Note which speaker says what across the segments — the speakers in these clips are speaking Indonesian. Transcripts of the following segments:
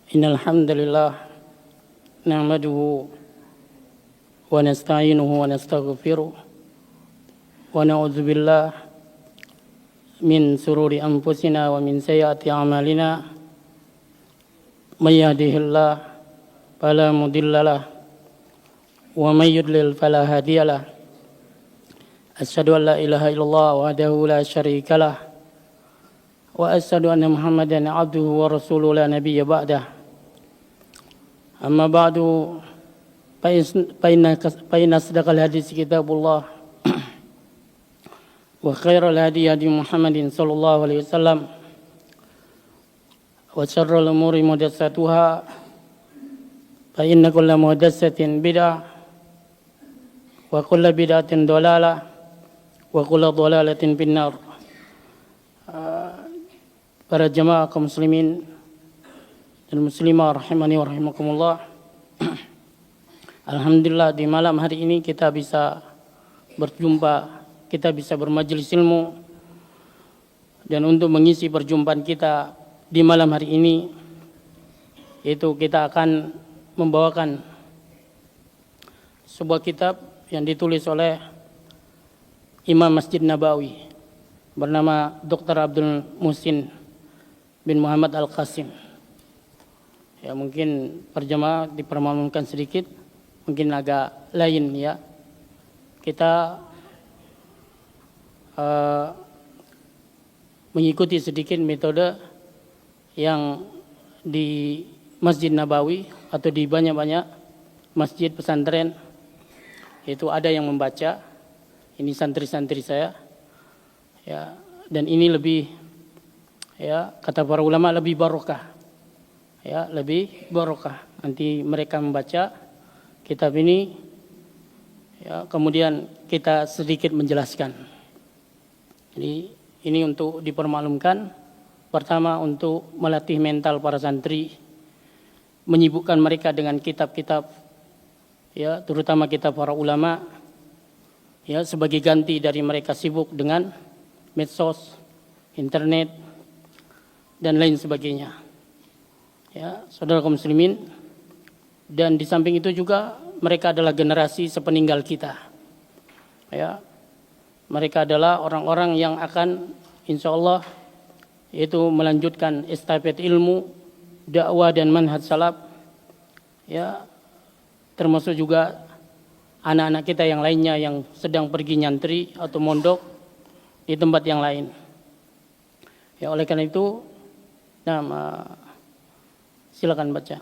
Speaker 1: Innal hamdalillah nahmaduhu wa nasta'inuhu wa nastaghfiruh wa na'udzu billah min sururi anfusina wa min sayyiati a'malina may yahdihillahu fala mudhillalah wa may yudlil fala hadiyalah. Asyhadu an la ilaha illallah wahdahu la syarikalah wa asyhadu anna Muhammadan abduhu wa rasuluhu la nabiyya ba'dah. Amma ba'du fa inna asdaqal hadits kitabullah wa khairal hadi hadi Muhammadin sallallahu alaihi wasallam wa syarrul umuri muhdatsatuha fa inna kulla muhdatsatin bid'ah wa kulla bid'atin dhalalah wa kulla dhalalatin finnar. Para jemaah kaum muslimin dan muslimah rahimani wa rahimakumullah. Alhamdulillah di malam hari ini kita bisa berjumpa, kita bisa bermajelis ilmu. Dan untuk mengisi perjumpaan kita di malam hari ini, yaitu kita akan membawakan sebuah kitab yang ditulis oleh Imam Masjid Nabawi bernama Dr. Abdul Muhsin bin Muhammad Al-Qasim. Ya, mungkin perjamaah dipermaklumkan sedikit, mungkin agak lain ya. Kita mengikuti sedikit metode yang di Masjid Nabawi atau di banyak-banyak masjid pesantren, yaitu ada yang membaca. Ini santri-santri saya. Ya, dan ini lebih, ya, kata para ulama lebih barokah. Ya, lebih barokah. Nanti mereka membaca kitab ini, ya, kemudian kita sedikit menjelaskan. Jadi ini untuk dipermaklumkan. Pertama, untuk melatih mental para santri, menyibukkan mereka dengan kitab-kitab, ya, terutama kitab para ulama, ya, sebagai ganti dari mereka sibuk dengan medsos, internet, dan lain sebagainya. Ya, saudara kaum muslimin, dan di samping itu juga mereka adalah generasi sepeninggal kita. Ya, mereka adalah orang-orang yang akan insyaallah yaitu melanjutkan estafet ilmu, dakwah dan manhaj salaf. Ya, termasuk juga anak-anak kita yang lainnya yang sedang pergi nyantri atau mondok di tempat yang lain. Ya, oleh karena itu, silakan baca.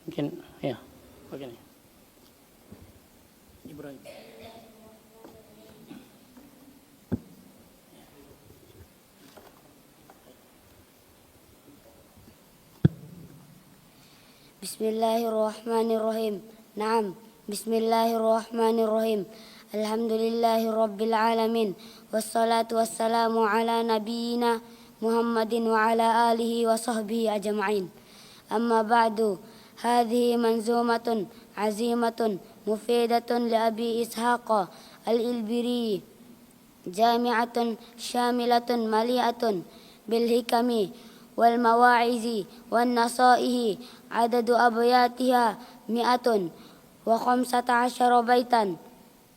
Speaker 1: Mungkin ya, begini. Ibrahim.
Speaker 2: Bismillahirrahmanirrahim. Naam. Bismillahirrahmanirrahim. Alhamdulillahi rabbil alamin. Wassalatu wassalamu ala nabiyyina Muhammadin wa ala alihi wa sahbihi ajma'in. أما بعد هذه منظومة عزيمة مفيدة لأبي إسحاق الإلبيري جامعة شاملة مليئة بالحكم والمواعظ والنصائح. عدد أبياتها 115 بيتا.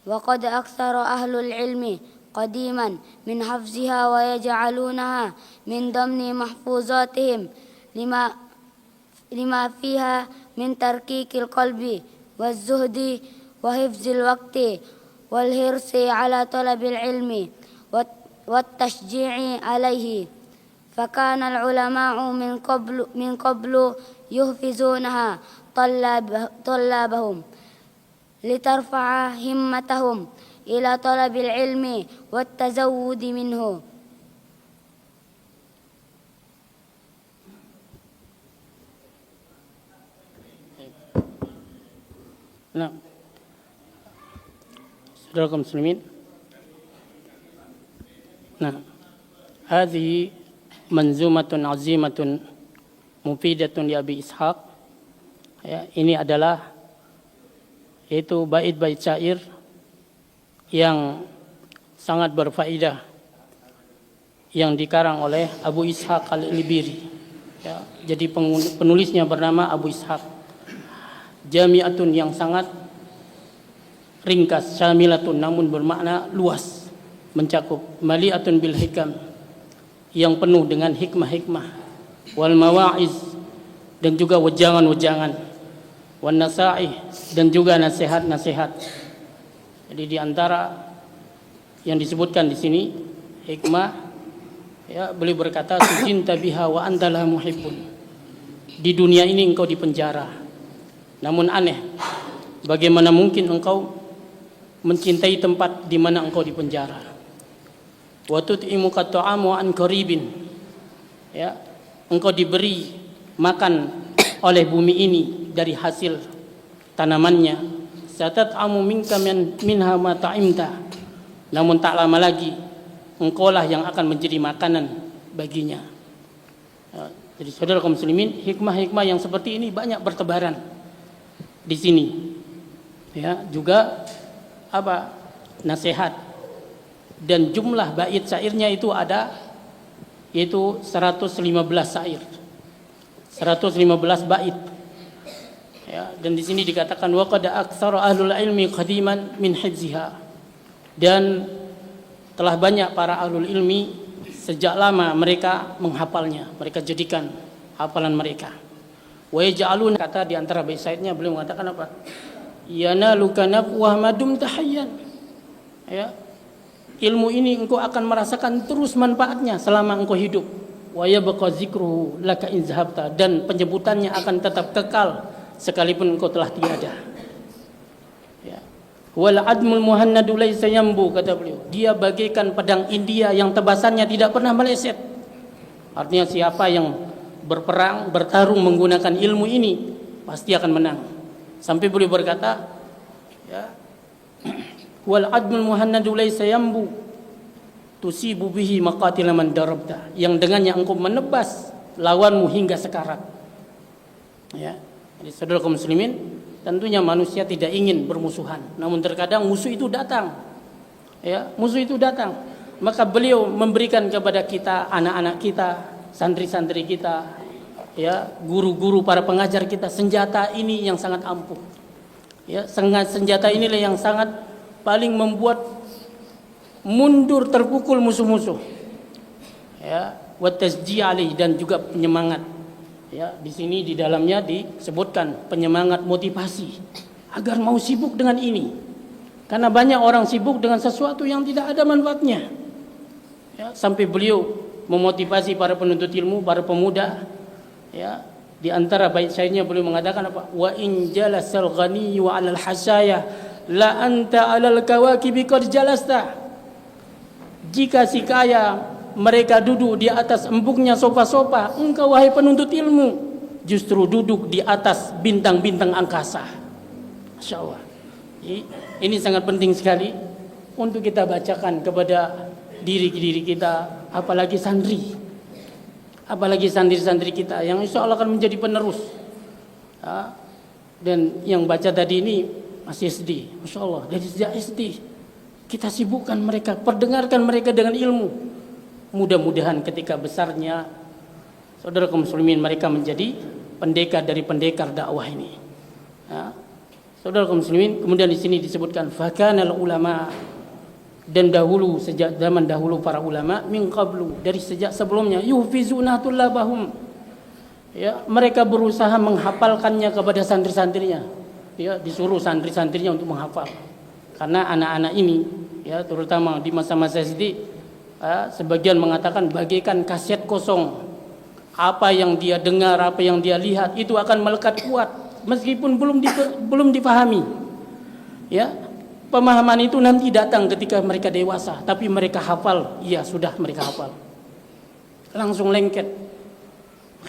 Speaker 2: وقد أكثر أهل العلم قديما من حفظها ويجعلونها من ضمن محفوظاتهم لما فيها من تركيك القلب والزهد وحفظ الوقت والحرص على طلب العلم والتشجيع عليه. فكان العلماء من قبل يحفظونها طلابهم لترفع همتهم إلى طلب العلم والتزود منه.
Speaker 1: Nah, saudara kaum muslimin, nah, hadhihi manzumatun azimatun mufidatun li Abi Ishaq. Ya, ini adalah yaitu bait-bait syair yang sangat berfaedah yang dikarang oleh Abu Ishaq Al-Ilbiri. Ya, jadi penulisnya bernama Abu Ishaq. Jami'atun yang sangat ringkas, syamilatun namun bermakna luas, mencakup, mali'atun bil hikam yang penuh dengan hikmah-hikmah, wal mawa'iz dan juga wejangan-wejangan, wan nasaih dan juga nasihat-nasihat. Jadi di antara yang disebutkan di sini hikmah, ya, beliau berkata sujinta biha wa anta la muhibbun. Di dunia ini engkau dipenjara, namun aneh, bagaimana mungkin engkau mencintai tempat di mana engkau dipenjara. Wa tut'imuka ta'amu an qaribin. Ya, engkau diberi makan oleh bumi ini dari hasil tanamannya. Satat'amu minka minha ma ta'imta. Namun tak lama lagi engkaulah yang akan menjadi makanan baginya. Ya, jadi saudara kaum muslimin, hikmah-hikmah yang seperti ini banyak bertebaran di sini. Ya, juga apa? Nasihat. Dan jumlah bait syairnya itu ada, yaitu 115 syair. 115 bait. Ya, dan di sini dikatakan wa qad aktsara ahlul ilmi qadiman min hifziha. Dan telah banyak para ahlul ilmi sejak lama mereka menghafalnya, mereka jadikan hafalan mereka. Wa yaj'alun, kata di antara bait syairnya beliau mengatakan apa? Yanaluka nafwa madum tahayyan. Ya. Ilmu ini engkau akan merasakan terus manfaatnya selama engkau hidup. Wa yabqa zikruhu laka in zahabta, dan penyebutannya akan tetap kekal sekalipun engkau telah tiada. Ya. Wal admul muhannadu laisa yambu, kata beliau. Dia bagaikan pedang India yang tebasannya tidak pernah meleset. Artinya siapa yang berperang, bertarung menggunakan ilmu ini pasti akan menang. Sampai beliau berkata, ya, wal admul muhannadu laisa yambu tusibu bihi maqatil man darabta, yang dengannya engkau menebas lawanmu hingga sekarat. Ya. Jadi saudara kaum muslimin, tentunya manusia tidak ingin bermusuhan, namun terkadang musuh itu datang. Ya, musuh itu datang. Maka beliau memberikan kepada kita, anak-anak kita, santri-santri kita, ya, guru-guru, para pengajar kita, senjata ini yang sangat ampuh. Ya, senjata inilah yang sangat paling membuat mundur terpukul musuh-musuh. Ya, wa tasji' alaihi, dan juga penyemangat. Ya, di sini di dalamnya disebutkan penyemangat, motivasi agar mau sibuk dengan ini. Karena banyak orang sibuk dengan sesuatu yang tidak ada manfaatnya. Ya, sampai beliau memotivasi para penuntut ilmu, para pemuda. Ya, di antara bait syairnya beliau mengatakan apa? Wa in jalasal ghani wa 'alal hasaya la anta 'alal kawakibi qad jalasta. Jika si kaya mereka duduk di atas empuknya sofa-sofa, engkau wahai penuntut ilmu justru duduk di atas bintang-bintang angkasa. Masya Allah. Ini sangat penting sekali untuk kita bacakan kepada diri kita, apalagi santri, apalagi santri-santri kita yang insya Allah akan menjadi penerus. Ya. Dan yang baca tadi ini masih SD, Masya Allah, dari sejak SD kita sibukkan mereka, perdengarkan mereka dengan ilmu. Mudah-mudahan ketika besarnya saudara kaum muslimin mereka menjadi pendekar dari pendekar dakwah ini. Ya. Saudara kaum muslimin, kemudian di sini disebutkan fakanal ulama, dan dahulu, sejak zaman dahulu para ulama, min qablu, dari sejak sebelumnya, yuhfizuna tullabahum. Ya, mereka berusaha menghafalkannya kepada santri-santrinya. Ya, disuruh santri-santrinya untuk menghafal. Karena anak-anak ini, ya, terutama di masa-masa SD, sebagian mengatakan bagaikan kaset kosong. Apa yang dia dengar, apa yang dia lihat itu akan melekat kuat meskipun belum dipahami. Ya, pemahaman itu nanti datang ketika mereka dewasa, tapi mereka hafal, iya sudah mereka hafal. Langsung lengket.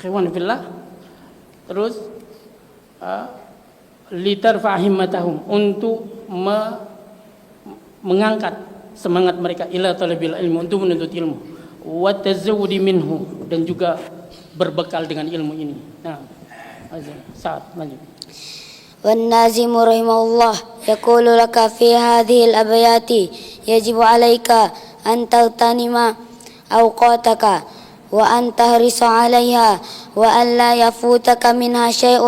Speaker 1: Ikhwan fillah. Terus litarfa himmatahum, untuk mengangkat semangat mereka ila talabil ilmu, untuk menuntut ilmu, wa tazawudi minhu, dan juga berbekal dengan ilmu ini. Nah, saat lanjut.
Speaker 2: Wan nazimu rahimahullah yaqulu laka fi hadhihi al-abyati yajibu 'alaika an taghtanima awqataka wa an tahrisa 'alayha وأن لا يفوتك منها شيء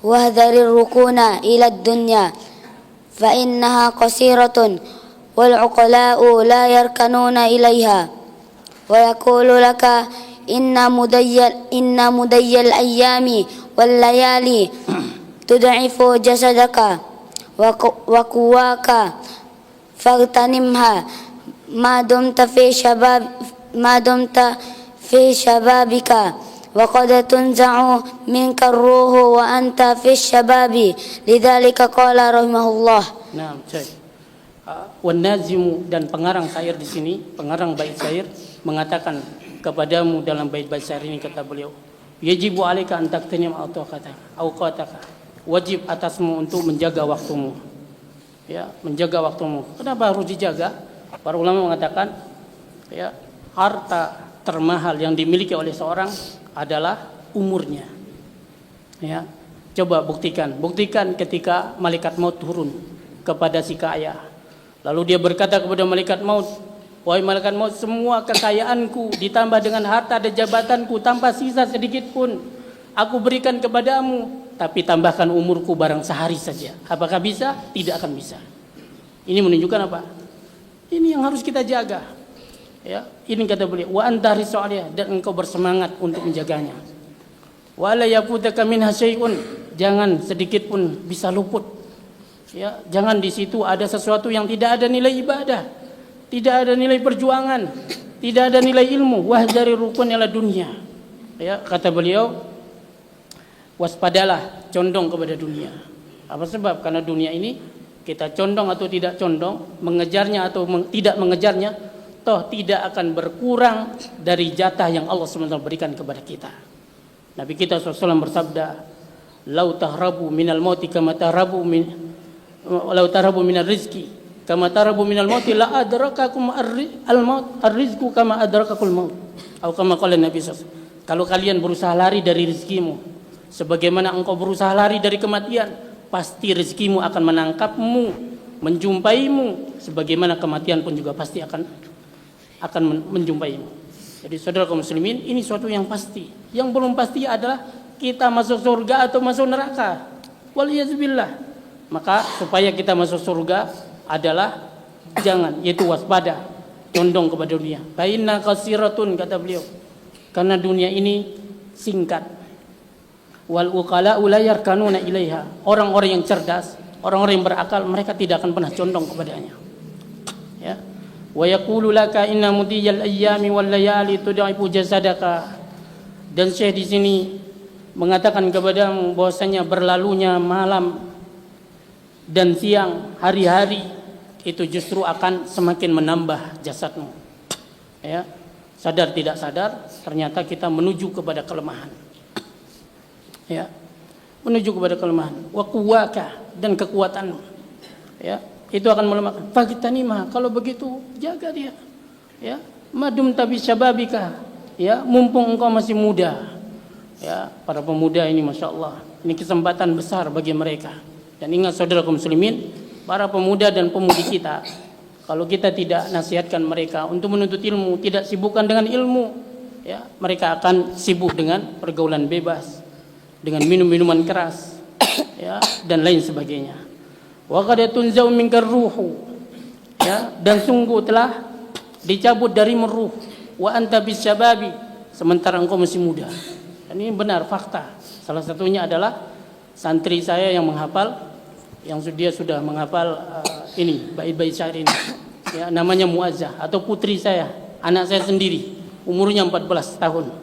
Speaker 2: واحذر الركون إلى الدنيا فإنها قصيرة والعقلاء لا يركنون إليها ويقول لك إن مدي الأيام والليالي تضعف جسدك وقواك فاغتنمها ما دمت في شبابك وقد تنزع منك الروح وأنت في الشباب لذلك قال رحمه الله.
Speaker 1: Nah, Wan-Nazimu dan pengarang syair di sini, pengarang bait syair mengatakan kepadamu dalam bait-bait syair ini, kata beliau, yajibu 'alaika an taqtanim awqataka. Wajib atasmu untuk menjaga waktumu. Ya, menjaga waktumu. Kenapa harus dijaga? Para ulama mengatakan, ya, harta termahal yang dimiliki oleh seorang adalah umurnya. Ya, coba buktikan ketika malaikat maut turun kepada si kaya. Lalu dia berkata kepada malaikat maut, wahai malaikat maut, semua kekayaanku ditambah dengan harta dan jabatanku tanpa sisa sedikit pun aku berikan kepadamu, tapi tambahkan umurku barang sehari saja. Apakah bisa? Tidak akan bisa. Ini menunjukkan apa? Ini yang harus kita jaga. Ya, ini kata beliau, wa anta risalih, dan engkau bersemangat untuk menjaganya. Wa la yafutaka minha syai'un, jangan sedikit pun bisa luput. Ya, jangan di situ ada sesuatu yang tidak ada nilai ibadah, tidak ada nilai perjuangan, tidak ada nilai ilmu. Wahdzari rukun ila dunia. Ya, kata beliau, waspadalah, condong kepada dunia. Apa sebab? Karena dunia ini kita condong atau tidak condong, mengejarnya atau tidak mengejarnya, toh tidak akan berkurang dari jatah yang Allah SWT berikan kepada kita. Nabi kita SAW bersabda, "Lau tahrabu minal mauti kama tahrabu minal rizki, kama tahrabu minal mauti la adrakakum al-maut ar-rizqu kama adrakakul maut." Atau kama qala Nabi SAW, kalau kalian berusaha lari dari rezekimu sebagaimana engkau berusaha lari dari kematian, pasti rezekimu akan menangkapmu, menjumpaimu, sebagaimana kematian pun juga pasti akan menjumpaimu. Jadi saudara kaum muslimin, ini suatu yang pasti. Yang belum pasti adalah kita masuk surga atau masuk neraka. Waliyadzubillah. Maka supaya kita masuk surga adalah jangan, yaitu waspada, condong kepada dunia. Fa inna qasiratun, kata beliau, karena dunia ini singkat. Wal uqala la yarkanuna ilaiha. Orang-orang yang cerdas, orang-orang yang berakal, mereka tidak akan pernah condong kepadanya. Ya. Wa yaqulu laka inna mudiyal ayyami wal layali tud'ifu jasadaka. Dan Syekh di sini mengatakan kepadamu bahwasanya berlalunya malam dan siang, hari-hari itu justru akan semakin menambah jasadmu. Ya. Sadar tidak sadar, ternyata kita menuju kepada kelemahan. Ya. Menuju kepada kelemahan. Wa quwwaka, dan kekuatanmu. Ya. Itu akan melemahkan. Fagitanima, kalau begitu jaga dia. Ya, madum tabi syababika. Ya, mumpung engkau masih muda. Ya, para pemuda ini Masya Allah, ini kesempatan besar bagi mereka. Dan ingat saudara kaum muslimin, para pemuda dan pemudi kita, kalau kita tidak nasihatkan mereka untuk menuntut ilmu, tidak sibukkan dengan ilmu, ya, mereka akan sibuk dengan pergaulan bebas, dengan minum-minuman keras, ya, dan lain sebagainya. Wa qad tunzau minkar ruhu, ya, dan sungguh telah dicabut dari ruh, wa anta bisyababi, sementara engkau masih muda. Dan ini benar fakta. Salah satunya adalah santri saya yang menghafal, yang dia sudah menghafal ini bait-bait syair ini, ya, namanya Muazzah, atau putri saya, anak saya sendiri, umurnya 14 tahun.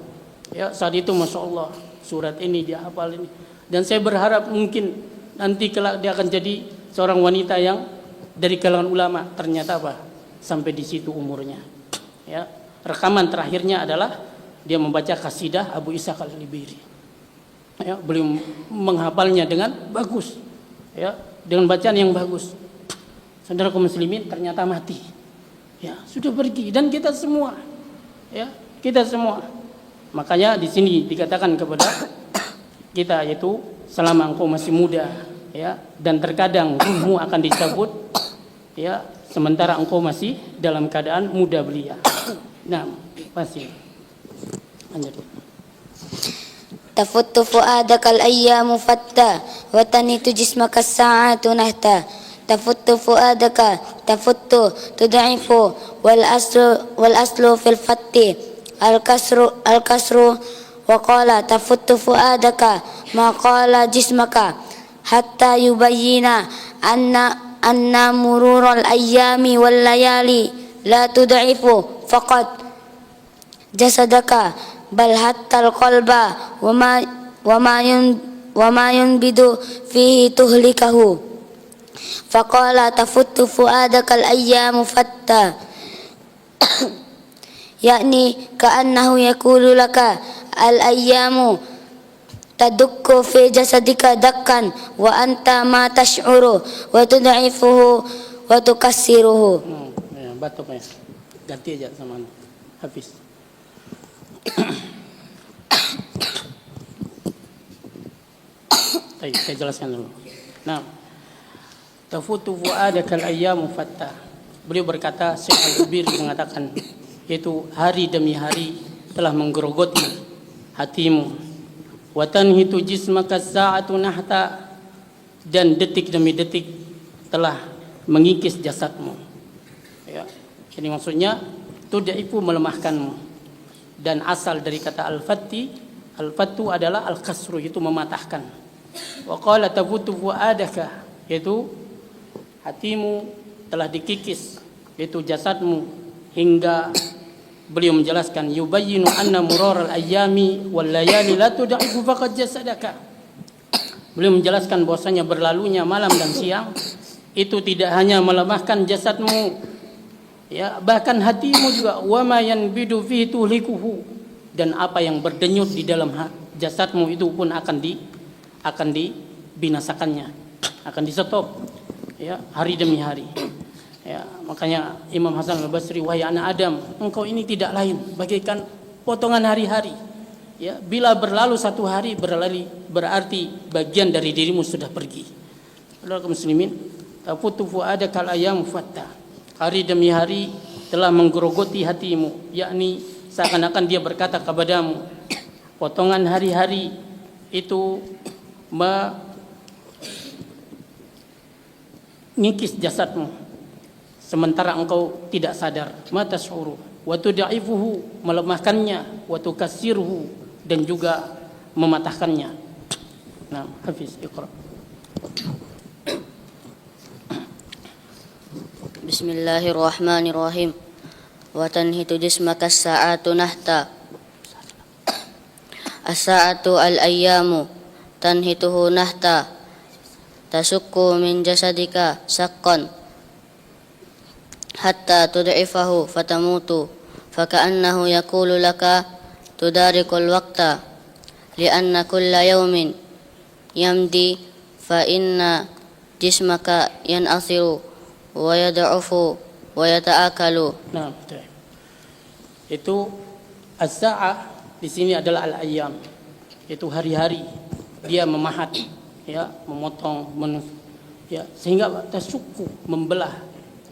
Speaker 1: Ya, saat itu Masya Allah, surat ini dia hafal ini. Dan saya berharap mungkin nanti kelak dia akan jadi seorang wanita yang dari kalangan ulama. Ternyata apa? Sampai di situ umurnya. Ya, rekaman terakhirnya adalah dia membaca kasidah Abu Ishaq al-Libiri. Ya, beliau menghafalnya dengan bagus. Ya, dengan bacaan yang bagus. Saudara kaum muslimin, ternyata mati. Ya, sudah pergi, dan kita semua. Ya, kita semua. Makanya di sini dikatakan kepada kita, yaitu selama engkau masih muda, ya, dan terkadang ruhmu akan dicabut, ya, sementara engkau masih dalam keadaan muda belia. Nah, masih lanjut.
Speaker 2: تفت فؤادك الأيام فتى وتنهت جسمك الساعات نهتا تفت فؤادك تفت تضعف والأصل في الفت الكسر وقال تفت فؤادك ما قال جسمك حتى يبين أن مرور الأيام والليالي لا تضعف فقط جسدك بل حتى القلب وما ينبض فيه تهلكه فقال تفت فؤادك الأيام فتى يعني كأنه يقول لك الأيام تدك في جسدك دكا وأنت ما تشعر وتضعفه وتكسره.
Speaker 1: Ya, batuk ya. Ganti aja sama Hafiz. Baik, saya jelaskan dulu. Nah, tafutu fu'adakal ayyamu fatta. Beliau berkata, Syekh Al-Ubir mengatakan, yaitu hari demi hari telah menggerogoti hatimu. Wa tanhitu jismaka sa'atu nahta, dan detik demi detik telah mengikis jasadmu. Ya, ini maksudnya tudaifu, melemahkanmu. Dan asal dari kata al-fattu adalah al-kasru, itu mematahkan. Wa qala tafutu fu'adaka, yaitu hatimu telah dikikis, yaitu jasadmu, hingga beliau menjelaskan yubayyinu anna murar al-ayyami wal layali la tudaifu faqad jasadaka. Beliau menjelaskan bahwasanya berlalunya malam dan siang itu tidak hanya melemahkan jasadmu, ya, bahkan hatimu juga. Wa ma yanbidu fihi tuhlikuhu, dan apa yang berdenyut di dalam jasadmu itu pun akan dibinasakannya, akan disetop, ya, hari demi hari. Ya, makanya Imam Hasan Al-Basri, wahai anak Adam, engkau ini tidak lain bagaikan potongan hari-hari. Ya, bila berlalu satu hari berarti bagian dari dirimu sudah pergi. Saudara kaum muslimin, tafutu fu'adakal ayyam fatta. Hari demi hari telah menggerogoti hatimu, yakni seakan-akan dia berkata kepadamu, potongan hari-hari itu mengikis jasadmu, sementara engkau tidak sadar. Mata syuru wa tudaifuhu, melemahkannya, wa tukassiruhu, dan juga mematahkannya. Nah, Hafiz, iqra.
Speaker 2: Bismillahirrahmanirrahim. Wa tanhitu jismaka as-sa'atu nahta. As-sa'atu al-ayyamu tanhituhu nahta. Tasukku min jasadika saqqan hatta tud'ifahu fatamutu faka'annahu yaqulu laka tudarikul waqta li'anna kulla yawmin yamdi fa inna jismaka yan'athiru wa yad'ufu wa yata'akalu.
Speaker 1: Nah, betul. Itu as-sa'ah di sini adalah al-ayyam, itu hari-hari. Dia memahat, ya, memotong, ya, sehingga tasukku, membelah,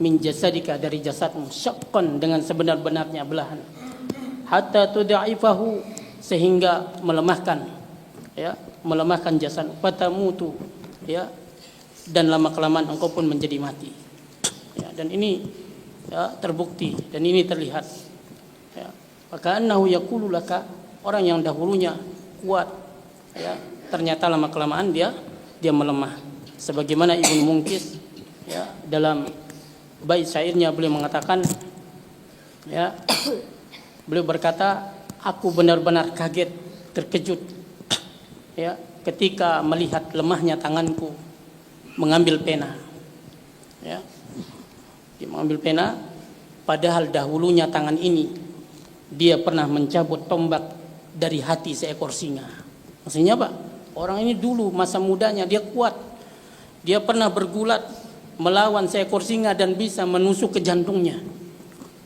Speaker 1: min jasadika, dari jasadmu, syaqqan, dengan sebenar-benarnya belahan, hatta tudaifahu, sehingga melemahkan, ya, melemahkan jasad, fatamutu, ya, dan lama kelamaan engkau pun menjadi mati. Ya, dan ini, ya, terbukti, dan ini terlihat. Ya, maka annahu yaqulu laka, orang yang dahulunya kuat, ya, ternyata lama kelamaan dia melemah. Sebagaimana Ibnu Munkis, ya, dalam bait syairnya beliau mengatakan, ya, beliau berkata, aku benar-benar kaget, terkejut, ya, ketika melihat lemahnya tanganku mengambil pena. Ya, dia mengambil pena, padahal dahulunya tangan ini dia pernah mencabut tombak dari hati seekor singa. Maksudnya apa? Orang ini dulu masa mudanya dia kuat, dia pernah bergulat melawan seekor singa dan bisa menusuk ke jantungnya.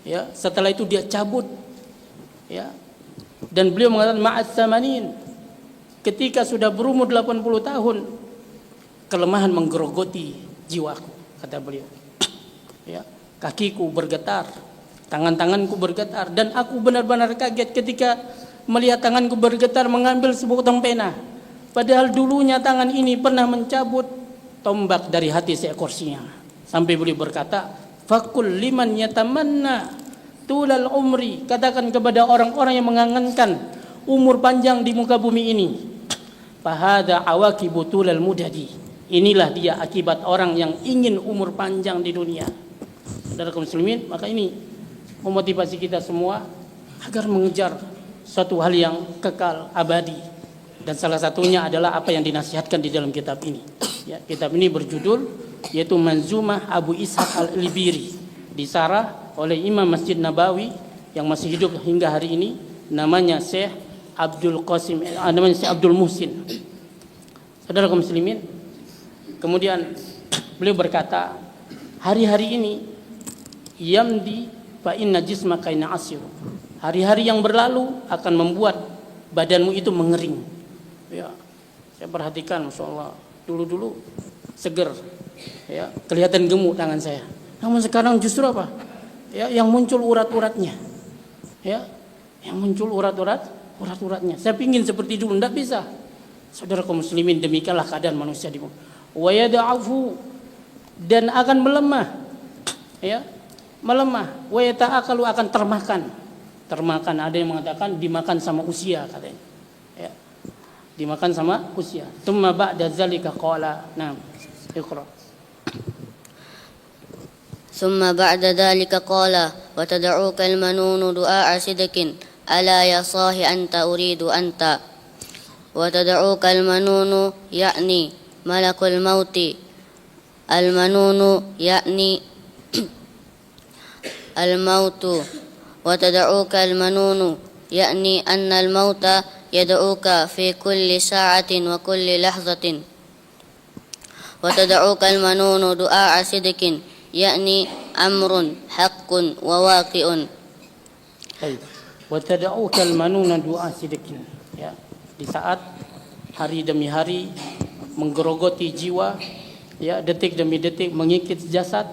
Speaker 1: Ya, setelah itu dia cabut. Ya, dan beliau mengatakan ma'as samanin, ketika sudah berumur 80 tahun, kelemahan menggerogoti jiwaku, kata beliau. Ya, kakiku bergetar, tangan-tanganku bergetar, dan aku benar-benar kaget ketika melihat tanganku bergetar mengambil sepotong pena. Padahal dulunya tangan ini pernah mencabut tombak dari hati seekor singa. Sampai beliau berkata, "Fakul liman yatamanna tulal umri." Katakan kepada orang-orang yang mengangankan umur panjang di muka bumi ini, "Fahada awaqibu tulal mudadi." Inilah dia akibat orang yang ingin umur panjang di dunia. Saudara kaum muslimin, maka ini memotivasi kita semua agar mengejar suatu hal yang kekal abadi, dan salah satunya adalah apa yang dinasihatkan di dalam kitab ini. Ya, kitab ini berjudul yaitu Manzumah Abu Ishaq Al-Libiri, disarah oleh Imam Masjid Nabawi yang masih hidup hingga hari ini, namanya Syekh Abdul Qasim, namanya Syekh Abdul Muhsin. Saudara kaum muslimin, kemudian beliau berkata, hari-hari ini yamdi fa inna jismaka asir. Hari-hari yang berlalu akan membuat badanmu itu mengering. Ya, saya perhatikan, masya Allah, dulu seger, ya, kelihatan gemuk tangan saya. Namun sekarang justru apa? Ya, yang muncul urat-uratnya. Ya, yang muncul urat-uratnya. Saya pingin seperti dulu, tidak bisa. Saudara kaum muslimin, demikianlah keadaan manusia di bumi. Wa yada'afu, dan akan melemah. Ya, melemah. Wa yata'akalu, akan termakan. Ada yang mengatakan dimakan sama usia, katanya. Ya, dimakan sama usia. Tsumma ba'da zalika qala, nah, iqra.
Speaker 2: Tsumma ba'da dzalika qala wa tad'uka al-manunu du'a sidqin ala ya sahi anta uridu anta wa tad'uka al-manunu ya'ni malakul mauti al-manunu ya'ni al-mautu wa tad'uka al-manunu ya'ni anna al-mauta yad'uka fi kulli sa'atin wa kulli lahzatin wa tad'uka al-manunu du'a sidqin ya'ni amrun haqqun wa waqi'un.
Speaker 1: Baik. Wa tad'uka al-manuna du'a sidqin. Ya, di saat hari demi hari menggerogoti jiwa, ya, detik demi detik mengikis jasad,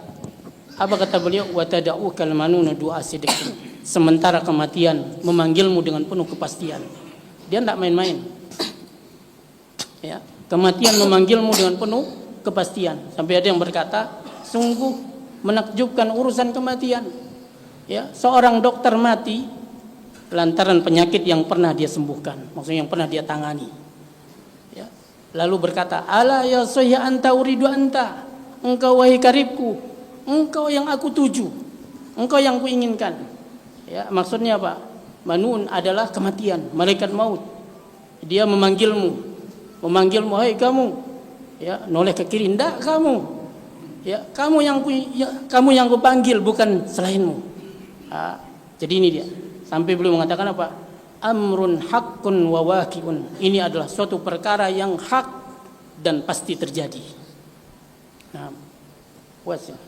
Speaker 1: apa kata beliau? Wa tad'uka al-manuna du'a sidqin. Sementara kematian memanggilmu dengan penuh kepastian. Dia tidak main-main. Ya, kematian memanggilmu dengan penuh kepastian. Sampai ada yang berkata, sungguh menakjubkan urusan kematian. Ya, seorang dokter mati lantaran penyakit yang pernah dia sembuhkan, maksudnya yang pernah dia tangani. Ya, lalu berkata, "Ala ya sayya anta uridu anta." Engkau wahai karibku, engkau yang aku tuju, engkau yang kuinginkan. Ya, maksudnya apa? Manun adalah kematian, malaikat maut. Dia memanggilmu, "Hai kamu." Ya, noleh ke kiri, "Ndak kamu." Ya, kamu yang kupanggil, bukan selainmu. Nah, jadi ini dia. Sampai beliau mengatakan apa? Amrun haqqun wa waqi'un. Ini adalah suatu perkara yang hak dan pasti terjadi. Nah, puas ya.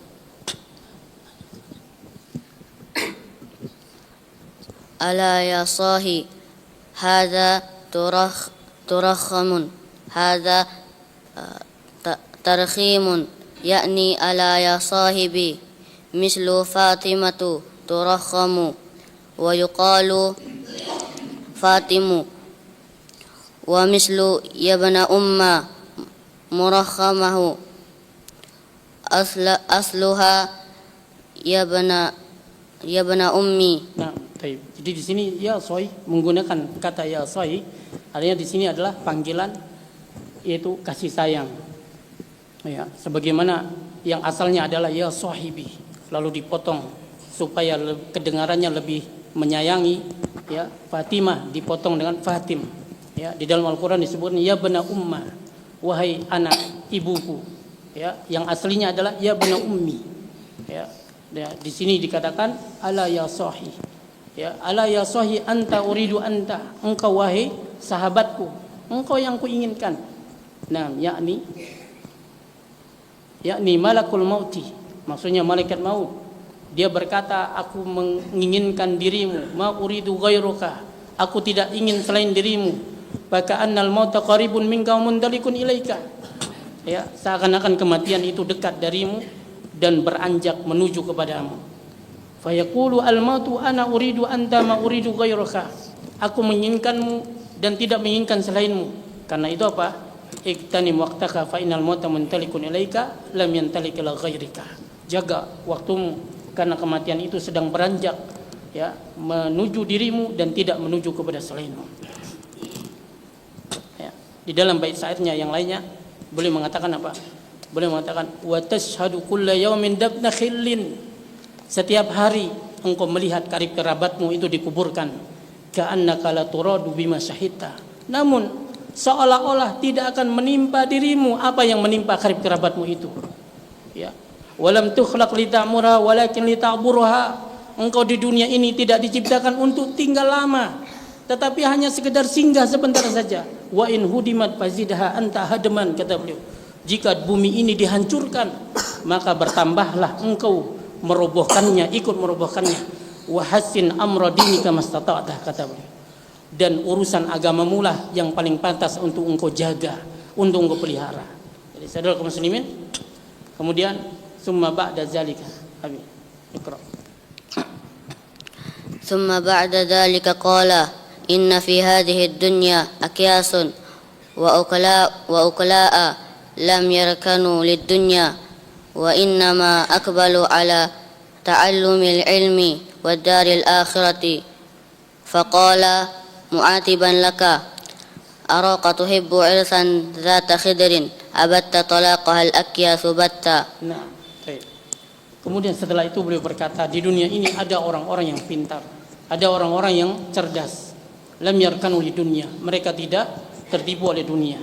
Speaker 2: Ala ya sahi hadza turakhamun hadza tarkhimun yakni ala ya sahibi mislu Fatimatu turakhamu wa yuqalu Fatimu wa mislu yabna umma murakhamahu asluha yabna ummi.
Speaker 1: Nah, baik. Jadi di sini ya soi menggunakan kata ya soi, artinya di sini adalah panggilan yaitu kasih sayang. Ya, sebagaimana yang asalnya adalah ya sahibi, lalu dipotong supaya kedengarannya lebih menyayangi. Ya, Fatimah dipotong dengan Fatim. Ya, di dalam Al-Qur'an disebutnya ya bana umma, wahai anak ibuku. Ya, yang aslinya adalah ya bana ummi. Ya, di sini dikatakan ala ya sahi. Ya, ala ya sahi anta uridu anta. Engkau wahai sahabatku, engkau yang kuinginkan. Nah, yakni malakul mauti, maksudnya malaikat maut. Dia berkata, aku menginginkan dirimu, ma uridu ghairuka, aku tidak ingin selain dirimu. Baka annal mauta qaribun minka mundalikun ilaika. Ya, seakan-akan kematian itu dekat darimu dan beranjak menuju kepadamu. Fa yaqulu al mautu ana uridu anta ma uridu ghairuka. aku menginginkanmu dan tidak menginginkan selainmu. Karena itu apa? Iktanim waqtaka fa innal mauta muntalikun ilaika lam yantalik ila ghairika. Jaga waktumu karena kematian itu sedang beranjak ya menuju dirimu dan tidak menuju kepada selainmu. Ya. Di dalam bait syairnya yang lainnya boleh mengatakan apa? Boleh mengatakan wa tashhadu kulla yawmin dabna khillin. Setiap hari engkau melihat karib kerabatmu itu dikuburkan. Ka'annaka la turadu bima syahidta. Namun seolah-olah tidak akan menimpa dirimu apa yang menimpa karib kerabatmu itu. Ya. Walam tukhlaq li ta'murha walakin li ta'burha. Engkau di dunia ini tidak diciptakan untuk tinggal lama, tetapi hanya sekedar singgah sebentar saja. Wa in hudimat fazidha anta hadman, kata beliau. Jika bumi ini dihancurkan, maka bertambahlah engkau merobohkannya, ikut merobohkannya. Wa hassin amra dinika mastata'ta, kata beliau. Dan urusan agamamu lah yang paling pantas untuk engkau jaga, untuk engkau pelihara. Jadi saudara kaum muslimin, kemudian summa ba'da zalika. Habis. Iqra.
Speaker 2: ثم بعد ذلك قال إن في هذه الدنيا أكياس وأكلاء لم يركنوا للدنيا وإنما أقبلوا على تعلم العلم والدار الآخرة فقال معاتبا لك أراك تحب عرسا ذات خدر أبت طلاقها الأكياس بتا.
Speaker 1: Nah, baik. Kemudian setelah itu beliau berkata, di dunia ini ada orang-orang yang pintar, ada orang-orang yang cerdas. Lam yarkanu li dunia, mereka tidak tertipu oleh dunia.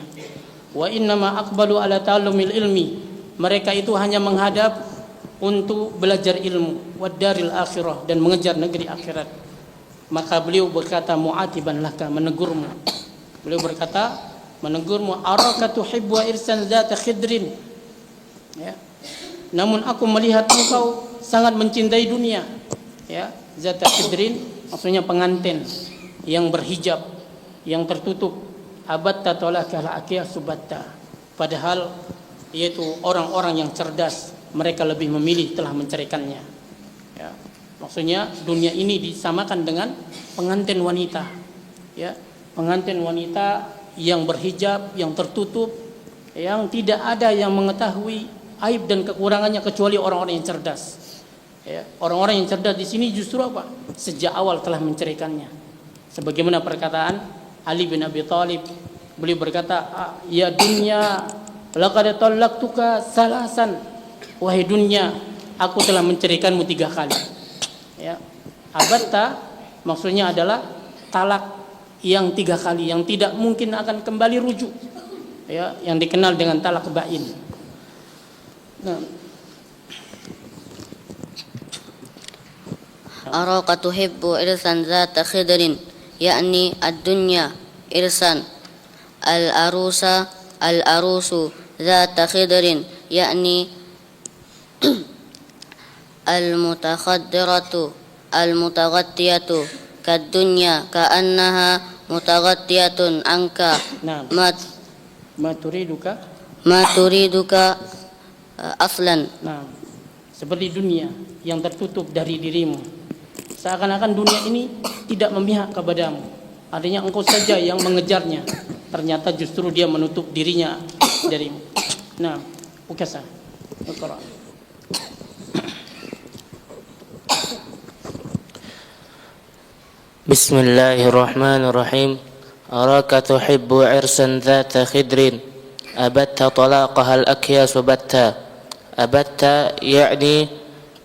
Speaker 1: Wa innama aqbalu ala ta'allumil ilmi, mereka itu hanya menghadap untuk belajar ilmu, wadaril akhirah, dan mengejar negeri akhirat. Maka beliau berkata mu'atiban laka, menegurmu. Beliau berkata menegurmu, araka tuhibbu irsan zata khidrin. Ya. Namun aku melihat engkau sangat mencintai dunia. Ya, zata khidrin maksudnya pengantin yang berhijab, yang tertutup. Abatta talaka al-aqiya subatta. Padahal yaitu orang-orang yang cerdas, mereka lebih memilih telah menceraikannya. Ya. Maksudnya dunia ini disamakan dengan pengantin wanita. Ya, pengantin wanita yang berhijab, yang tertutup, yang tidak ada yang mengetahui aib dan kekurangannya kecuali orang-orang yang cerdas. Ya, orang-orang yang cerdas di sini justru apa? Sejak awal telah menceraikannya. Sebagaimana perkataan Ali bin Abi Thalib, beliau berkata, "Ya dunya, laqad talaqtuka salasan." Wahai dunia, aku telah menceraikanmu 3 kali. Ya. Abatta maksudnya adalah talak yang 3 kali, yang tidak mungkin akan kembali rujuk. Ya, yang dikenal dengan talak bain.
Speaker 2: أراك تحب إرسا ذات خدر يعني الدنيا إرسا الأروس ذات خدر يعني المتخدرة المتغطية كالدنيا كأنها متغطية عنك
Speaker 1: Nah, ma turiduka
Speaker 2: aslan.
Speaker 1: Nah, seperti dunia yang tertutup dari dirimu. Seakan-akan dunia ini tidak memihak kepadamu. Artinya engkau saja yang mengejarnya. Ternyata justru dia menutup dirinya darimu. Nah, ukasa. Iqra.
Speaker 3: Bismillahirrahmanirrahim. Araka tuhibbu irsan dhata khidrin abatta talaqaha al-akyas batta. Abatta yani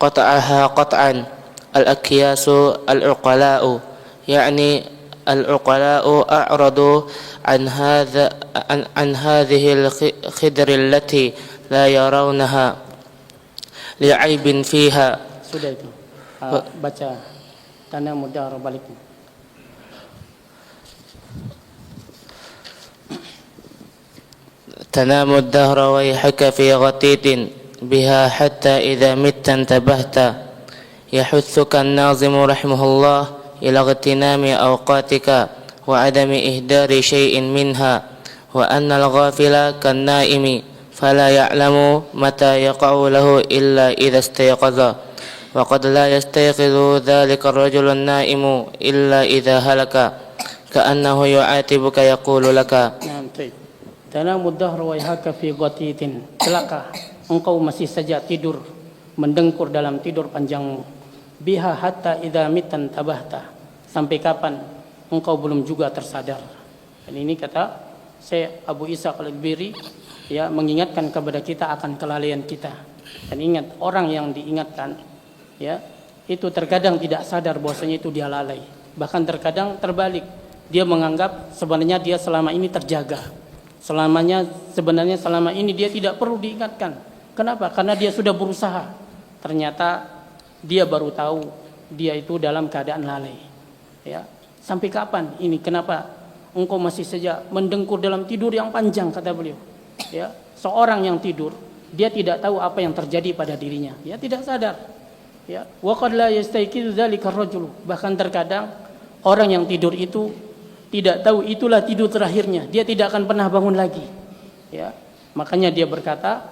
Speaker 3: qat'aha qat'an. Al-akyasu al-uqala'u yani al-uqala'u a'radu an hadhihi al-khidr allati la yarawnaha li'aibin fiha.
Speaker 1: Sudah itu. Baca tanda mudhar balik.
Speaker 3: تنام الدهر ويحك في غتيت بها حتى إذا مت انتبهت. يحثك الناظم رحمه الله إلى اغتنام أوقاتك وعدم إهدار شيء منها وأن الغافل كالنائم فلا يعلم متى يقع له إلا إذا استيقظ وقد لا يستيقظ ذلك الرجل النائم إلا إذا هلك كأنه يعاتبك يقول لك
Speaker 1: Nah, baik. Tanamud dahra wayhaka fi ghatitin. Celaka, engkau masih saja tidur, mendengkur dalam tidur panjangmu. Biha hatta idza mitan tabahta. Sampai kapan engkau belum juga tersadar. Dan ini kata Syekh Abu Isa Al-Biri, ya, mengingatkan kepada kita akan kelalaian kita. Dan ingat, orang yang diingatkan, ya, itu terkadang tidak sadar bahwasanya itu dia lalai. Bahkan terkadang terbalik, dia menganggap sebenarnya dia selama ini terjaga. Sebenarnya selama ini dia tidak perlu diingatkan. Kenapa? Karena dia sudah berusaha. Ternyata dia baru tahu dia itu dalam keadaan lalai. Ya, sampai kapan ini? Kenapa engkau masih saja mendengkur dalam tidur yang panjang, kata beliau. Ya, seorang yang tidur, dia tidak tahu apa yang terjadi pada dirinya. Ya, tidak sadar. Ya, wa qad la yastayqizu dzalika ar-rajul. Bahkan terkadang orang yang tidur itu tidak tahu itulah tidur terakhirnya. Dia tidak akan pernah bangun lagi. Ya, makanya dia berkata,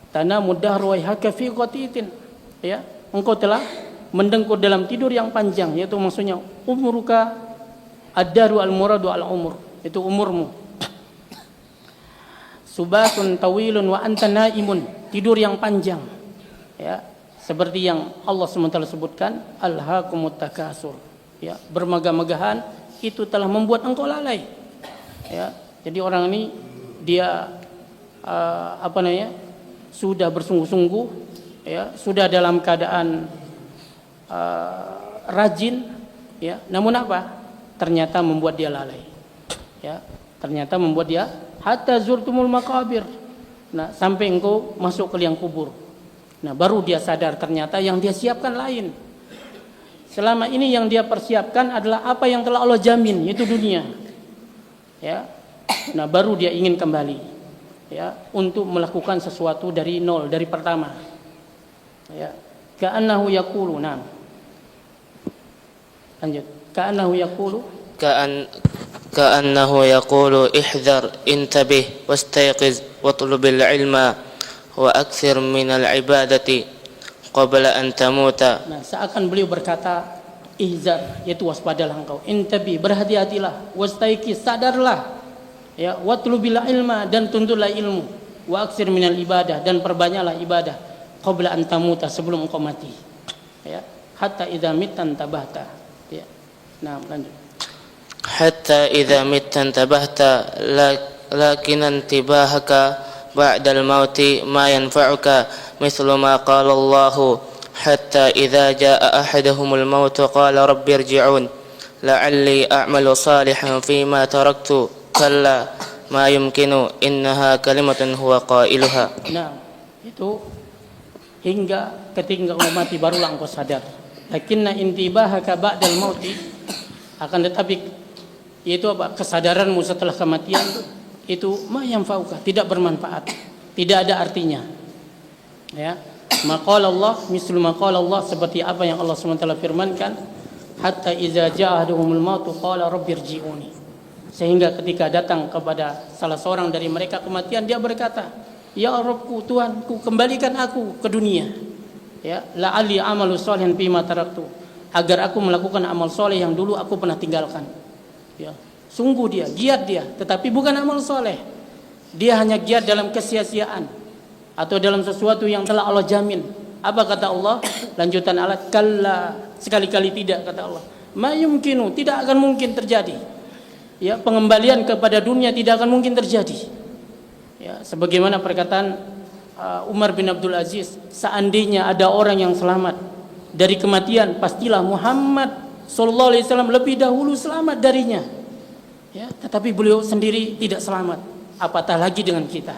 Speaker 1: tanamud dahra wayhaka fi ghatitin. Ya, engkau telah mendengkur dalam tidur yang panjang, yaitu maksudnya umuruka ad-daru al-muradu al-umur, itu umurmu. Subatun tawilun wa anta naimun, tidur yang panjang. Ya, seperti yang Allah SWT sebutkan, alhaakumut takasur. Ya, bermegah-megahan itu telah membuat engkau lalai. Ya, jadi orang ini dia sudah bersungguh-sungguh, ya, sudah dalam keadaan rajin, ya, namun apa? Ternyata membuat dia lalai. Ya, ternyata membuat dia hatta zurtumul maqabir. Nah, sampai engkau masuk ke liang kubur. Nah, baru dia sadar ternyata yang dia siapkan lain. Selama ini yang dia persiapkan adalah apa yang telah Allah jamin, yaitu dunia. Ya. Nah, baru dia ingin kembali, ya, untuk melakukan sesuatu dari nol, dari pertama. Ya. Ka'annahu yaqulu, nah. Lanjut. Ka'annahu yaqulu
Speaker 3: كأنه يقول احذر انتبه واستيقظ واطلب العلم وأكثر من العبادة قبل أن تموت.
Speaker 1: Nah, seakan beliau berkata, ihzar, yaitu waspadalah engkau, intabi, berhati-hatilah, wastaiqiz, sadarlah, ya, watlubil ilma, dan tuntutlah ilmu, wa aksir minal ibadah, dan perbanyaklah ibadah, qabla an tamuta, sebelum engkau mati. Ya, hatta idza mittan tabahta. Ya. Nah, lanjut.
Speaker 3: حتى إذا مت انتبهت لكن انتباهك بعد الموت ما ينفعك مثل ما قال الله حتى إذا جاء أحدهم الموت قال رب ارجعون لعلي أعمل صالحا فيما تركت كلا ما يمكن إنها كلمة هو قائلها.
Speaker 1: Nah, itu hingga ketika engkau mati barulah engkau sadar. Lakinna intibahaka ba'dal mauti, akan tetapi yaitu apa? Kesadaranmu setelah kematian itu ma yanfa'uka, tidak bermanfaat, tidak ada artinya. Ya. Maqala Allah mislu maqala Allah, seperti apa yang Allah SWT firmankan, hatta idza ja'a ahaduhumul mautu qala rabbirji'uni. Sehingga ketika datang kepada salah seorang dari mereka kematian, dia berkata, ya Rabbku, Tuhanku, kembalikan aku ke dunia. Ya, la'alli amalu sholihan fima taraktu, agar aku melakukan amal soleh yang dulu aku pernah tinggalkan. Ya, sungguh dia giat dia, tetapi bukan amal soleh. Dia hanya giat dalam kesia-siaan atau dalam sesuatu yang telah Allah jamin. Apa kata Allah? Lanjutan ayat, kalla, sekali-kali tidak, kata Allah. Ma yumkinu, tidak akan mungkin terjadi. Ya, pengembalian kepada dunia tidak akan mungkin terjadi. Ya, sebagaimana perkataan Umar bin Abdul Aziz, seandainya ada orang yang selamat dari kematian, pastilah Muhammad sallallahu alaihi wasallam lebih dahulu selamat darinya. Ya, tetapi beliau sendiri tidak selamat, apatah lagi dengan kita.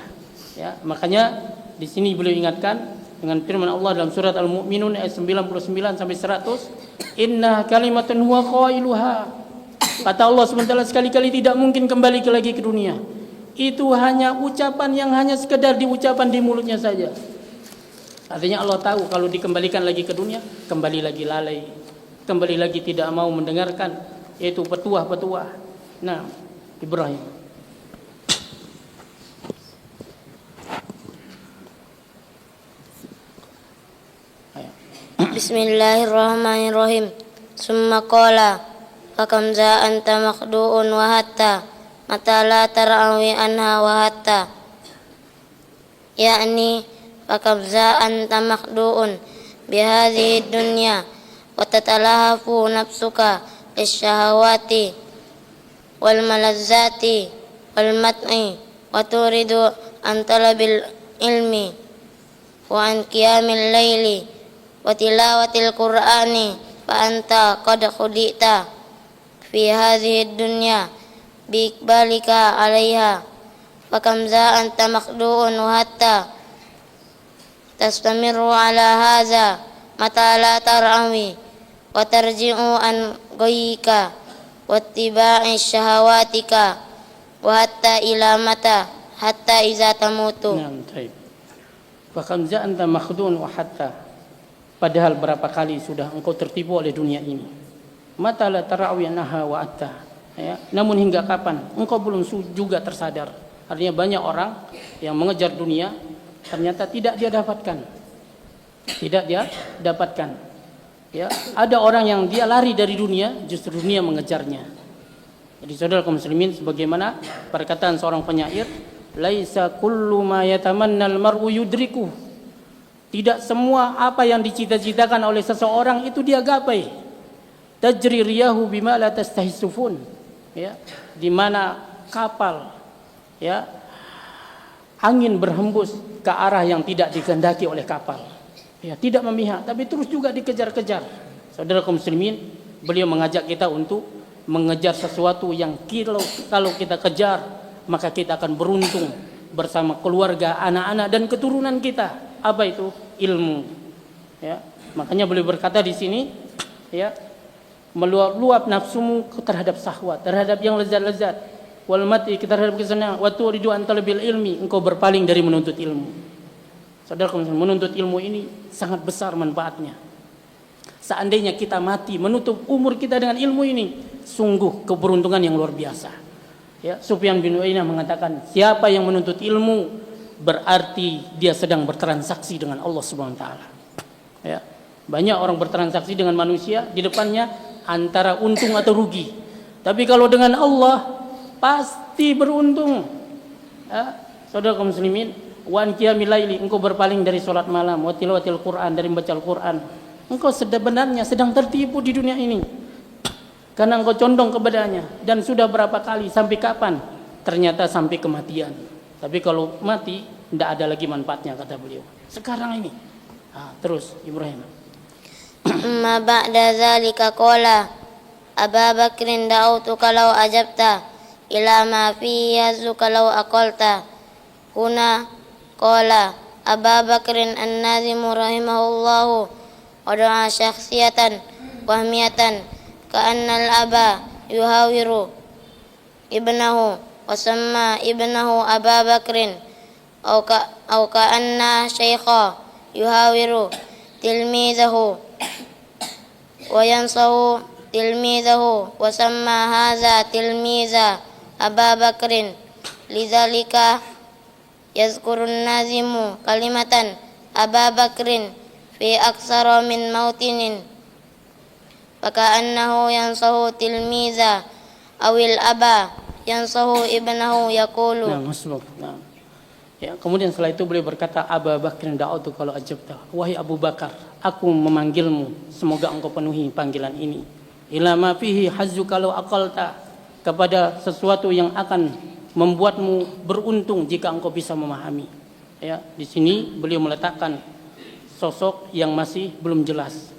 Speaker 1: Ya, makanya di sini beliau ingatkan dengan firman Allah dalam surat Al-Mu'minun ayat 99 sampai 100, inna kalimatun huwa qailuha. Kata Allah SWT, sekali-kali tidak mungkin kembali lagi ke dunia. Itu hanya ucapan yang hanya sekedar diucapan di mulutnya saja. Artinya Allah tahu kalau dikembalikan lagi ke dunia, kembali lagi lalai, kembali lagi tidak mau mendengarkan, yaitu petuah-petuah. Nah, Ibrahim.
Speaker 2: Bismillahirrahmanirrahim. Summa qala فكم ذا أنت مخدوع وحتى متى لا ترعوي عنها وحتى يعني فكم ذا أنت مخدوع بهذه الدنيا وتتلهف نفسك للشهوات والملذات والمتع وتريد عن طلب العلم وعن قيام الليل وتلاوة القرآن فأنت قد خدئت في هذه الدنيا بإقبالك عليها فكم ذا أنت مخدوع وحتى تستمر على هذا متى لا ترعوي وترجع عن غيك واتباع شهواتك وحتى إلى متى حتى إذا تموت.
Speaker 1: Fakam anta makhdun wa hatta, padahal berapa kali sudah engkau tertipu oleh dunia ini. Mata la tarawi naha wa atta, ya. Namun hingga kapan engkau belum juga tersadar. Artinya banyak orang yang mengejar dunia ternyata tidak dia dapatkan. Tidak dia dapatkan. Ya, ada orang yang dia lari dari dunia, justru dunia mengejarnya. Jadi saudara kaum muslimin, sebagaimana perkataan seorang penyair, laisa kullu ma yatamannal mar'u yudriku. Tidak semua apa yang dicita-citakan oleh seseorang itu dia gapai. Tajri riyahu bima la tastahisufun. Ya, di mana kapal, ya, angin berhembus ke arah yang tidak dikehendaki oleh kapal. Ya, tidak memihak, tapi terus juga dikejar-kejar. Saudara kaum muslimin, beliau mengajak kita untuk mengejar sesuatu yang kalau kita kejar, maka kita akan beruntung bersama keluarga, anak-anak dan keturunan kita. Apa itu? Ilmu. Ya, makanya beliau berkata di sini, ya, meluap nafsumu terhadap syahwat, terhadap yang lezat-lezat, wal mati terhadap kesenangan, wa turidu an talabil ilmi, engkau berpaling dari menuntut ilmu. Saudara, menuntut ilmu ini sangat besar manfaatnya. Seandainya kita mati menutup umur kita dengan ilmu ini, sungguh keberuntungan yang luar biasa. Ya, Sufyan bin Uyainah mengatakan, siapa yang menuntut ilmu berarti dia sedang bertransaksi dengan Allah Subhanahu wa taala. Ya, banyak orang bertransaksi dengan manusia, di depannya antara untung atau rugi. Tapi kalau dengan Allah pasti beruntung. Ya, saudara kaum muslimin, wan qiyamil laili, engkau berpaling dari salat malam, wa tilawatil Quran, dari membaca Al-Quran. Engkau sebenarnya sedang tertipu di dunia ini karena engkau condong kepadanya. Dan sudah berapa kali, sampai kapan? Ternyata sampai kematian. Tapi kalau mati tidak ada lagi manfaatnya, kata beliau. Sekarang ini. Terus Ibrahim.
Speaker 2: Ma ba'da zalika qala Aba Bakrin da'utuka law ajabta ila ma fi yazuka law aqalta. Huna qala Aba Bakrin an-Nazimu rahimahullahu wada'a syakhsiyatan wahmiyatan ka'annal aba yuhawiru ibnahu wa samma ibnahu Aba Bakrin au ka'anna syaikha yuhawiru tilmizahu wa yansahu tilmizahu wa samma hadha tilmiza Aba Bakrin lidzalika yazkurun nazimu kalimatan Aba Bakrin fi aksara min mautinin faka'annahu yansahu tilmiza awil aba yansahu ibnahu yaqulu.
Speaker 1: Ya, kemudian setelah itu beliau berkata, Aba Bakrin da'utu kalau ajabta, wahai Abu Bakar, aku memanggilmu, semoga engkau penuhi panggilan ini. Ila ma fihi hazzu kalau aqalta, kepada sesuatu yang akan membuatmu beruntung jika engkau bisa memahami. Ya, di sini beliau meletakkan sosok yang masih belum jelas.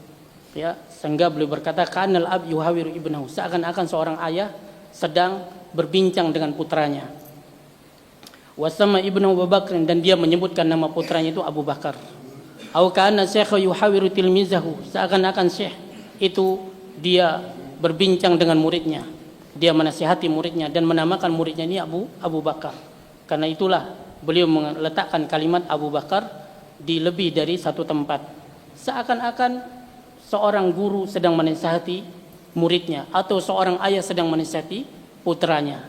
Speaker 1: Ya, sehingga beliau berkata kanal ab yuhawiru ibnahu, seakan-akan seorang ayah sedang berbincang dengan putranya. Wasama ibnu Abu Bakr, dan dia menyebutkan nama putranya itu Abu Bakar. Au kana syekh yuhawiru tilmizahu, seakan-akan syekh itu dia berbincang dengan muridnya. Dia menasihati muridnya dan menamakan muridnya ini Abu Bakar. Karena itulah beliau meletakkan kalimat Abu Bakar di lebih dari satu tempat. Seakan-akan seorang guru sedang menasihati muridnya atau seorang ayah sedang menasihati putranya.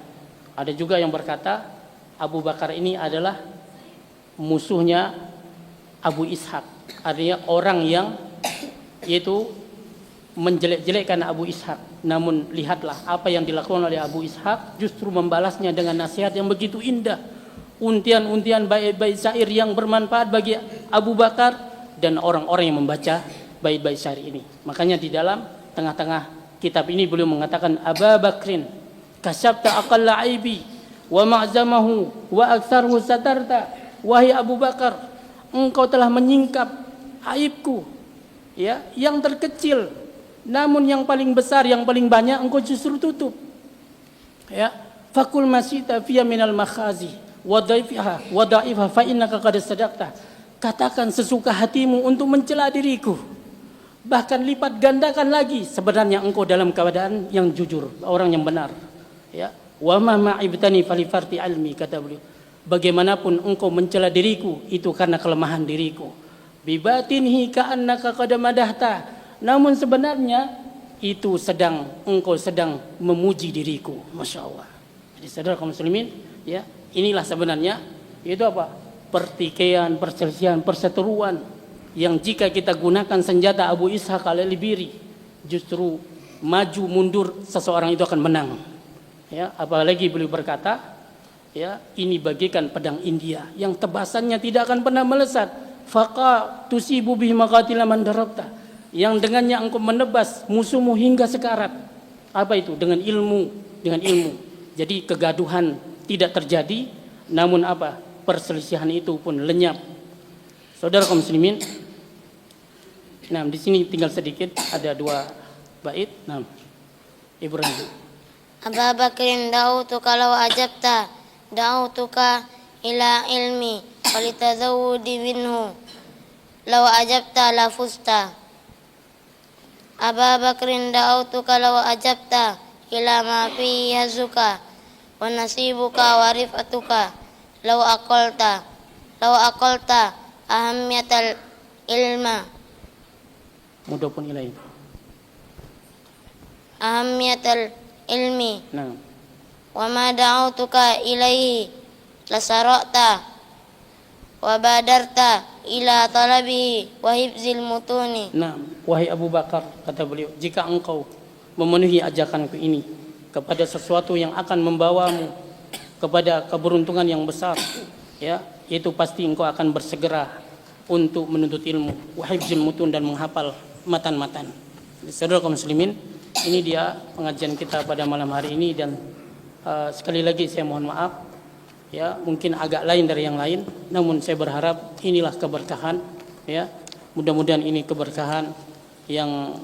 Speaker 1: Ada juga yang berkata Abu Bakar ini adalah musuhnya Abu Ishaq, artinya orang yang yaitu menjelek-jelekkan Abu Ishaq. Namun lihatlah apa yang dilakukan oleh Abu Ishaq, justru membalasnya dengan nasihat yang begitu indah. Untian-untian bait-bait syair yang bermanfaat bagi Abu Bakar dan orang-orang yang membaca bait-bait syair ini. Makanya di dalam tengah-tengah kitab ini beliau mengatakan, Abu Bakrin kasyafta aqalla aibi wa ma'zamahu wa aktsarhu satarta. Wahai Abu Bakar, engkau telah menyingkap aibku, ya, yang terkecil, namun yang paling besar, yang paling banyak engkau justru tutup. Ya, fakul masita fiya minal makhazi wa dhaifha fa innaka qad sadaqta. Katakan sesuka hatimu untuk mencela diriku, bahkan lipat gandakan lagi sebenarnya engkau dalam keadaan yang jujur, orang yang benar. Ya, wa ma ma'ibtani falifarti ilmi, kata beliau, bagaimanapun engkau mencela diriku itu karena kelemahan diriku. Bibatinhi ka'annaka qad madahta, namun sebenarnya itu engkau sedang memuji diriku. Masya Allah. Jadi saudara kaum muslimin, ya, inilah sebenarnya itu apa? Pertikaian, perselisihan, perseteruan yang jika kita gunakan senjata Abu Ishaq al-Libiri, justru maju mundur seseorang itu akan menang. Ya, apalagi beliau berkata, ya, ini bagaikan pedang India yang tebasannya tidak akan pernah melesat. Faqa tusibu bihi maqatila man darabta, yang dengannya engkau menebas musuhmu hingga sekarat. Apa itu? Dengan ilmu, Jadi kegaduhan tidak terjadi, namun apa? Perselisihan itu pun lenyap. Saudara kaum muslimin, nah di sini tinggal sedikit, ada 2 bait. Nah, Ibrahim.
Speaker 2: Abu Bakrin da'utuka law ajabta, da'utuka ila ilmi walitazawudi minhu, law ajabta la fusta. Abu Bakrin da'utuka law ajabta ila ma fi hazuka wa nasibuka wa rifatuka, law aqalta ahammiyatal ilma,
Speaker 1: Mudapun ilaih.
Speaker 2: ahammiyatal ilmi,
Speaker 1: Nah,
Speaker 2: wa ma da'utuka ilaihi lasara'ta wa badarta ila talabihi wa hibzil mutuni.
Speaker 1: nah, wahai Abu Bakar, kata beliau, jika engkau memenuhi ajakanku ini kepada sesuatu yang akan membawamu kepada keberuntungan yang besar, ya, itu pasti engkau akan bersegera untuk menuntut ilmu, wa hibzil mutun, dan menghafal matan-matan. Saudara kaum muslimin, ini dia pengajian kita pada malam hari ini, dan sekali lagi saya mohon maaf, ya, mungkin agak lain dari yang lain, namun saya berharap inilah keberkahan, ya, mudah-mudahan ini keberkahan yang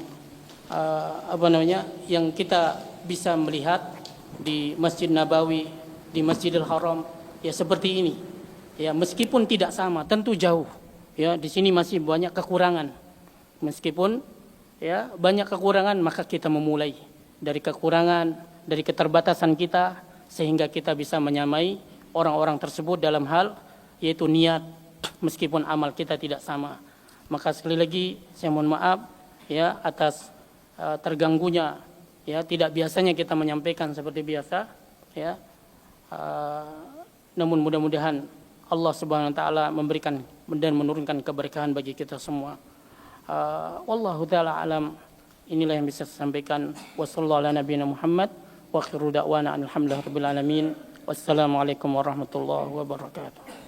Speaker 1: yang kita bisa melihat di Masjid Nabawi, di Masjidil Haram, ya, seperti ini, ya, meskipun tidak sama, tentu jauh, ya, di sini masih banyak kekurangan, meskipun, ya, banyak kekurangan, maka kita memulai dari kekurangan, dari keterbatasan kita, sehingga kita bisa menyamai orang-orang tersebut dalam hal yaitu niat, meskipun amal kita tidak sama. Maka sekali lagi saya mohon maaf, ya, atas terganggunya, ya, tidak biasanya kita menyampaikan seperti biasa, ya, namun mudah-mudahan Allah Subhanahu wa taala memberikan dan menurunkan keberkahan bagi kita semua. Wallahu taala alam. Inilah yang bisa saya sampaikan. Wassallallahu ala nabiyina Muhammad wa akhiru da'wana alhamdulillahi rabbil alamin. Wassalamualaikum warahmatullahi wabarakatuh.